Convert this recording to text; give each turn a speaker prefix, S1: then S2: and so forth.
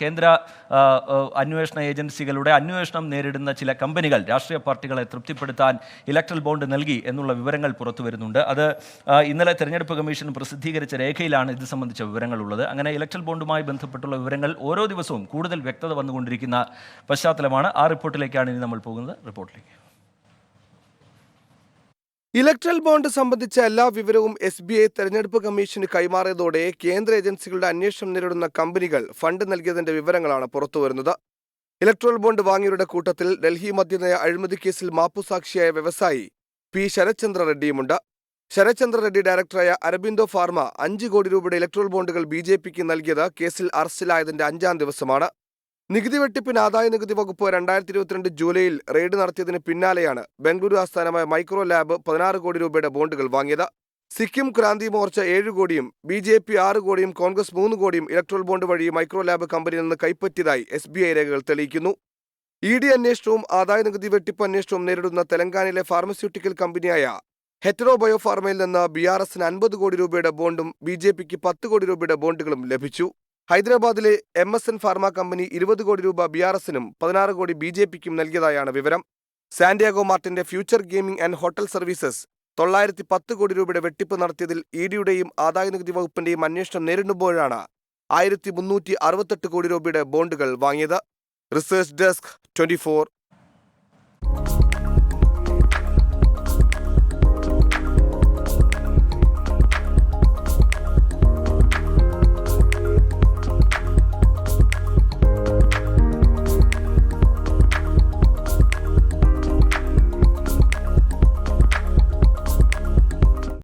S1: കേന്ദ്ര അന്വേഷണ ഏജൻസികളുടെ അന്വേഷണം നേരിടുന്ന ചില കമ്പനികൾ രാഷ്ട്രീയ പാർട്ടികളെ തൃപ്തിപ്പെടുത്താൻ ഇലക്ട്രൽ ബോണ്ട് നൽകി എന്നുള്ള വിവരങ്ങൾ പുറത്തു വരുന്നുണ്ട്. അത് ഇന്നലെ തെരഞ്ഞെടുപ്പ് കമ്മീഷൻ പ്രസിദ്ധീകരിച്ച രേഖയിലാണ് ഇത് സംബന്ധിച്ച വിവരങ്ങളുള്ളത്. അങ്ങനെ ഇലക്ട്രൽ ബോണ്ടുമായി ബന്ധപ്പെട്ടുള്ള വിവരങ്ങൾ ഓരോ ദിവസവും കൂടുതൽ വ്യക്തത വന്നുകൊണ്ടിരിക്കുന്ന പശ്ചാത്തലമാണ്. ആ റിപ്പോർട്ടിലേക്കാണ് ഇനി നമ്മൾ പോകുന്നത്. റിപ്പോർട്ടിലേക്ക്.
S2: ഇലക്ട്രൽ ബോണ്ട് സംബന്ധിച്ച എല്ലാ വിവരവും SBI തെരഞ്ഞെടുപ്പ് കമ്മീഷന് കൈമാറിയതോടെ കേന്ദ്ര ഏജൻസികളുടെ അന്വേഷണം നേരിടുന്ന കമ്പനികൾ ഫണ്ട് നൽകിയതിന്റെ വിവരങ്ങളാണ് പുറത്തുവരുന്നത്. ഇലക്ട്രൽ ബോണ്ട് വാങ്ങിയവരുടെ കൂട്ടത്തിൽ ഡൽഹി മദ്യനയ അഴിമതി കേസിൽ മാപ്പുസാക്ഷിയായ വ്യവസായി P. ശരത്ചന്ദ്ര റെഡ്ഡിയുമുണ്ട്. ശരത്ചന്ദ്ര റെഡ്ഡി ഡയറക്ടറായ അരബിന്ദോ ഫാർമ 5 കോടി രൂപയുടെ ഇലക്ട്രൽ ബോണ്ടുകൾ BJPക്ക് നൽകിയത് കേസിൽ അറസ്റ്റിലായതിന്റെ 5-ാം ദിവസമാണ്. നികുതി വെട്ടിപ്പിന് ആദായ നികുതി വകുപ്പ് 2022 ജൂലൈയിൽ റെയ്ഡ് നടത്തിയതിന് പിന്നാലെയാണ് ബംഗളൂരു ആസ്ഥാനമായ മൈക്രോ ലാബ് 16 കോടി രൂപയുടെ ബോണ്ടുകൾ വാങ്ങിയത്. സിക്കിം ക്രാന്തി മോർച്ച 7 കോടിയും BJP 6 കോടിയും കോൺഗ്രസ് 3 കോടിയും ഇലക്ട്രൽ ബോണ്ട് വഴി മൈക്രോ ലാബ് കമ്പനിയിൽ നിന്ന് കൈപ്പറ്റിയതായി SBI രേഖകൾ തെളിയിക്കുന്നു. ED അന്വേഷണവും ആദായ നികുതി വെട്ടിപ്പ് അന്വേഷണവും നേരിടുന്ന തെലങ്കാനയിലെ ഫാർമസ്യൂട്ടിക്കൽ കമ്പനിയായ ഹെറ്ററോ ബയോഫാർമയിൽ നിന്ന് BRSന് 50 കോടി രൂപയുടെ ബോണ്ടും BJPക്ക് 10 കോടി രൂപയുടെ ബോണ്ടുകളും ലഭിച്ചു. ഹൈദരാബാദിലെ MSN ഫാർമ കമ്പനി 20 കോടി രൂപ BRSനും 16 കോടി BJPക്കും നൽകിയതായാണ് വിവരം. സാന്റിയാഗോ മാർട്ടിന്റെ future gaming and hotel services 910 കോടി രൂപയുടെ വെട്ടിപ്പ് നടത്തിയതിൽ EDയുടെയും ആദായനികുതി വകുപ്പിന്റെയും അന്വേഷണം നേരിടുമ്പോഴാണ് 1368 കോടി രൂപയുടെ ബോണ്ടുകൾ വാങ്ങിയത്. Research desk 24.